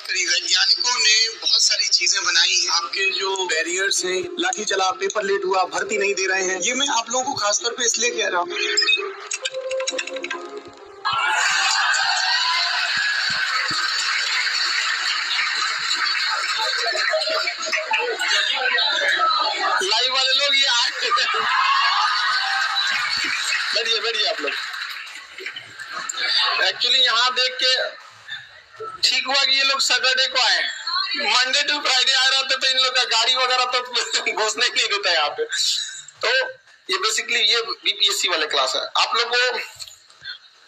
करी। वैज्ञानिकों ने बहुत सारी चीजें बनाई हैं। आपके जो बैरियर्स हैं, लाठी चला, पेपर लेट हुआ, भर्ती नहीं दे रहे हैं, ये मैं आप लोगों को खासतौर पे इसलिए कह रहा हूँ। लाइव वाले लोग ये आए, बैठिए बैठिए आप लोग। एक्चुअली यहाँ देख के ठीक हुआ कि ये लोग सैटरडे को आए। मंडे टू फ्राइडे आ रहे थे तो इन लोग का गाड़ी वगैरह तो घुसने ही नहीं देता यहाँ पे। तो ये बेसिकली ये बीपीएससी वाले क्लास है। आप लोग को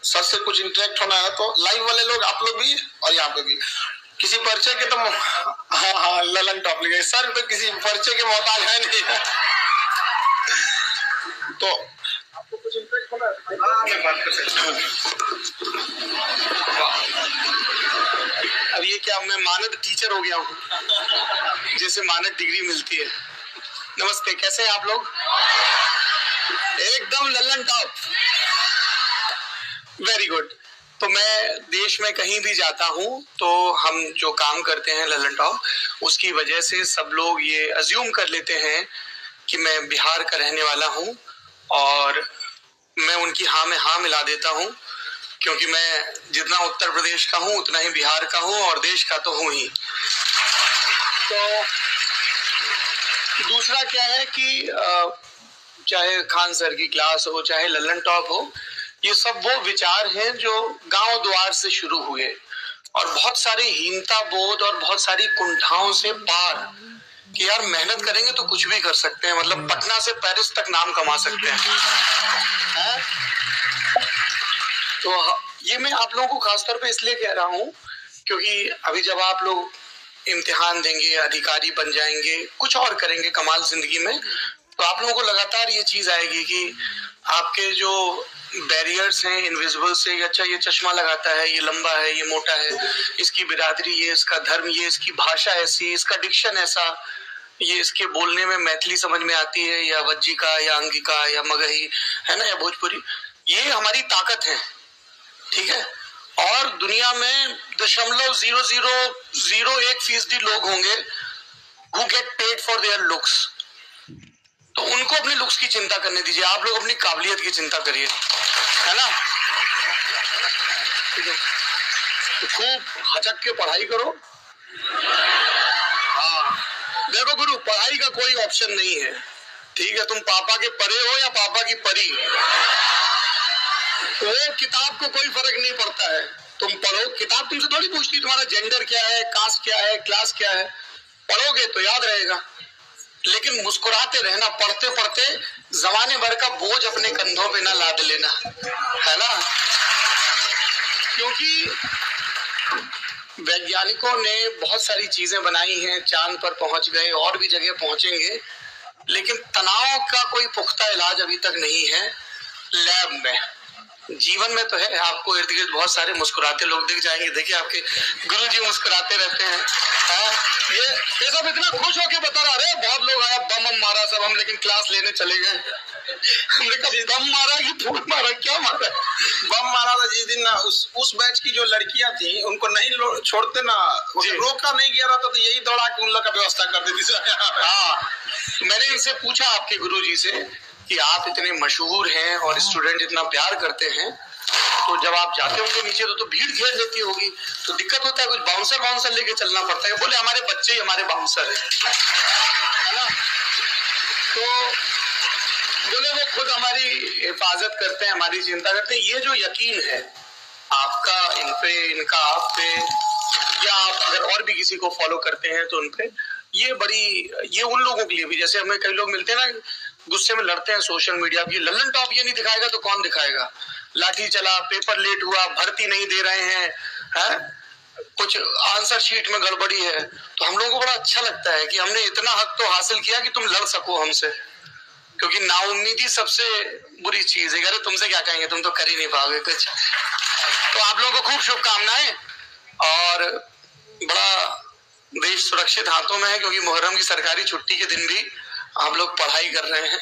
सर से कुछ इंटरेक्ट होना है तो लाइव वाले लोग आप लोग भी और यहाँ पे भी किसी परिचय के तो हाँ ललन टॉप लिखे सर तो किसी परिचय के मोहताज है नहीं। तो आपको कुछ इंटरेक्ट होना है? हाँ मैं बात कर सकता हूँ। अब ये क्या मैं मानद टीचर हो गया हूँ, जैसे मानद डिग्री मिलती है। नमस्ते, कैसे हैं आप लोग? एकदम लल्लन टॉप, वेरी गुड। तो मैं देश में कहीं भी जाता हूँ तो हम जो काम करते हैं लल्लन टॉप, उसकी वजह से सब लोग ये अज्यूम कर लेते हैं कि मैं बिहार का रहने वाला हूँ और मैं उनकी हाँ में हाँ मिला देता हूँ, क्योंकि मैं जितना उत्तर प्रदेश का हूँ उतना ही बिहार का हूँ और देश का तो हूँ ही। तो दूसरा क्या है कि चाहे खान सर की क्लास हो, चाहे लल्लन टॉप हो, ये सब वो विचार हैं जो गांव द्वार से शुरू हुए और बहुत सारी हीनता बोध और बहुत सारी कुंठाओं से पार कि यार मेहनत करेंगे तो कुछ भी कर सकते हैं, मतलब पटना से पेरिस तक नाम कमा सकते हैं। तो ये मैं आप लोगों को खासतौर पे इसलिए कह रहा हूँ क्योंकि अभी जब आप लोग इम्तिहान देंगे, अधिकारी बन जाएंगे, कुछ और करेंगे कमाल जिंदगी में, तो आप लोगों को लगातार ये चीज आएगी कि आपके जो बैरियर्स हैं इनविजिबल से, अच्छा ये चश्मा लगाता है, ये लंबा है, ये मोटा है, इसकी बिरादरी, ये इसका धर्म, ये इसकी भाषा ऐसी, इसका डिक्शन ऐसा, ये इसके बोलने में मैथिली समझ में आती है या वज्जिका या अंगिका या मगही है ना, या भोजपुरी, ये हमारी ताकत है, ठीक है। और दुनिया में 0.0001% लोग होंगे who get paid for their looks, तो उनको अपने लुक्स की चिंता करने दीजिए, आप लोग अपनी काबिलियत की चिंता करिए, है ना। तो खूब हचक के पढ़ाई करो। हाँ देखो गुरु, पढ़ाई का कोई ऑप्शन नहीं है, ठीक है। तुम पापा के परे हो या पापा की परी, वो किताब को कोई फर्क नहीं पड़ता है। तुम पढ़ो, किताब तुमसे थोड़ी पूछती तुम्हारा जेंडर क्या है, कास्ट क्या है, क्लास क्या है, पढ़ोगे तो याद रहेगा। लेकिन मुस्कुराते रहना, पढ़ते पढ़ते जमाने भर का बोझ अपने कंधों पे ना लाद लेना, है ना। क्योंकि वैज्ञानिकों ने बहुत सारी चीजें बनाई हैं, चांद पर पहुंच गए और भी जगह पहुंचेंगे, लेकिन तनाव का कोई पुख्ता इलाज अभी तक नहीं है लैब में। जीवन में तो है, आपको इर्द गिर्द बहुत सारे मुस्कुराते लोग दिख जाएंगे, देखिए आपके गुरुजी मुस्कुराते रहते हैं। ये सब इतना खुश होके बता रहा, अरे बहुत लोग आया, बम मारा सब हम, लेकिन क्लास लेने चले गए। हमने कहा बम मारा कि फूल मारा, क्या मारा? बम मारा था जिस दिन ना, उस बैच की जो लड़कियां थी उनको नहीं छोड़ते ना, रोका नहीं गया रहता तो यही दौड़ा के उन लोग का व्यवस्था कर देती। हाँ, मैंने इनसे पूछा आपके गुरुजी से कि आप इतने मशहूर हैं और स्टूडेंट इतना प्यार करते हैं, तो जब आप जाते होंगे नीचे तो भीड़ घेर लेती होगी, तो दिक्कत होता है, कुछ बाउंसर लेके चलना पड़ता है। बोले हमारे बच्चे ही हमारे बाउंसर है ना। तो बोले वो खुद हमारी हिफाजत करते हैं, हमारी चिंता करते हैं। ये जो यकीन है आपका इन पे, इनका आप पे, या आप अगर और भी किसी को फॉलो करते हैं तो उन पे, ये उन लोगों के लिए भी, जैसे हमें कई लोग मिलते हैं ना, गुस्से में लड़ते हैं सोशल मीडिया की, लल्लन टॉप ये नहीं दिखाएगा तो कौन दिखाएगा, लाठी चला, पेपर लेट हुआ, भर्ती नहीं दे रहे हैं, कुछ आंसर शीट में गड़बड़ी है, तो हम लोगों को बड़ा अच्छा लगता है कि हमने इतना हक तो हासिल किया कि तुम लड़ सको हमसे, क्योंकि नाउम्मीदी सबसे बुरी चीज है। अरे तुमसे क्या कहेंगे, तुम तो कर ही नहीं पाओगे कुछ। तो आप लोगों को खूब शुभकामनाएं, और बड़ा देश सुरक्षित हाथों में है, क्योंकि मुहर्रम की सरकारी छुट्टी के दिन भी आप लोग पढ़ाई कर रहे हैं।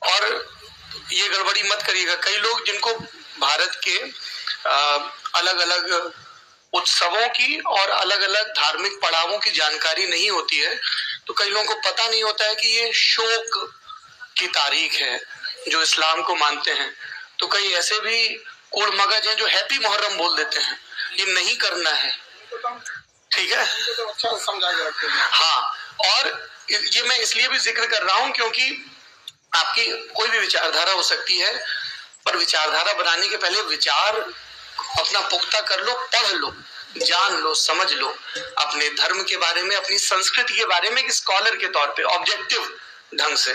और ये गड़बड़ी मत करिएगा, कई लोग जिनको भारत के अलग अलग उत्सवों की और अलग अलग धार्मिक पड़ावों की जानकारी नहीं होती है, तो कई लोगों को पता नहीं होता है कि ये शोक की तारीख है जो इस्लाम को मानते हैं। तो कई ऐसे भी कुड़ मगज हैं जो हैप्पी मुहर्रम बोल देते हैं, ये नहीं करना है, ठीक है। तो अच्छा समझा के रखते हैं। हाँ, और ये मैं इसलिए भी जिक्र कर रहा हूं क्योंकि आपकी कोई भी विचारधारा हो सकती है, पर विचारधारा बनाने के पहले विचार अपना पुख्ता कर लो, पढ़ लो, जान लो, समझ लो अपने धर्म के बारे में, अपनी संस्कृति के बारे में, एक स्कॉलर के तौर पे ऑब्जेक्टिव ढंग से,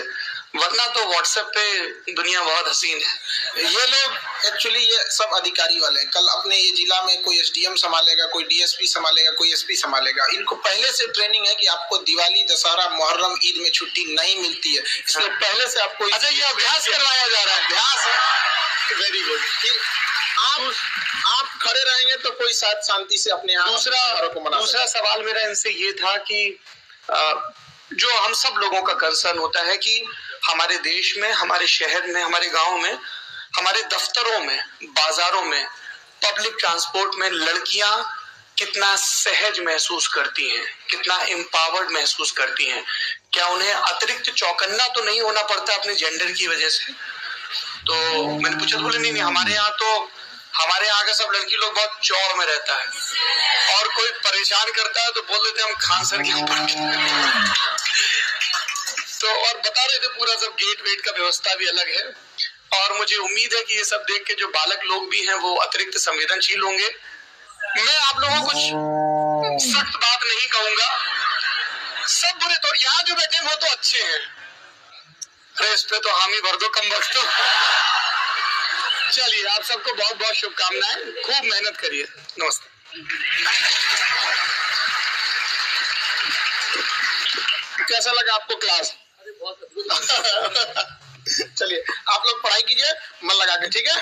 वरना तो व्हाट्सएप पे दुनिया बहुत हसीन है। ये लोग एक्चुअली ये सब अधिकारी वाले हैं। कल अपने ये जिला में कोई एसडीएम संभालेगा, कोई डीएसपी संभालेगा, कोई एसपी संभालेगा। इनको पहले से ट्रेनिंग है कि आपको दिवाली, दशहरा, मुहर्रम, ईद में छुट्टी नहीं मिलती है, इसलिए पहले से आपको अच्छा, ये अभ्यास करवाया जा रहा है। अभ्यास है। Very good. आप खड़े रहेंगे तो कोई साथ शांति से अपने यहाँ दूसरा सवाल मेरा इनसे ये था कि जो हम सब लोगों का कंसर्न होता है कि हमारे देश में, हमारे शहर में, हमारे गांव में, हमारे दफ्तरों में, बाजारों में, पब्लिक ट्रांसपोर्ट में लड़कियां कितना सहज महसूस करती हैं, कितना एम्पावर्ड महसूस करती हैं। क्या उन्हें अतिरिक्त चौकन्ना तो नहीं होना पड़ता अपने जेंडर की वजह से? तो मैंने पूछा, बोले नहीं, हमारे यहाँ का सब लड़की लोग बहुत चौड़ में रहता है, और कोई परेशान करता है तो बोल देते हम खान सर के ऊपर। तो और बता रहे थे पूरा सब गेट वेट का व्यवस्था भी अलग है, और मुझे उम्मीद है कि ये सब देख के जो बालक लोग भी हैं वो अतिरिक्त संवेदनशील होंगे। मैं आप लोगों को कुछ सख्त बात नहीं कहूंगा, सब बुरे, तो यहाँ जो बैठे वो तो अच्छे हैं, अरे इस पे तो हामी भर दो कम वक्त। चलिए, आप सबको बहुत बहुत शुभकामनाएं, खूब मेहनत करिए। नमस्ते। कैसा लगा आपको क्लास? चलिए, आप लोग पढ़ाई कीजिए मन लगा के, ठीक है।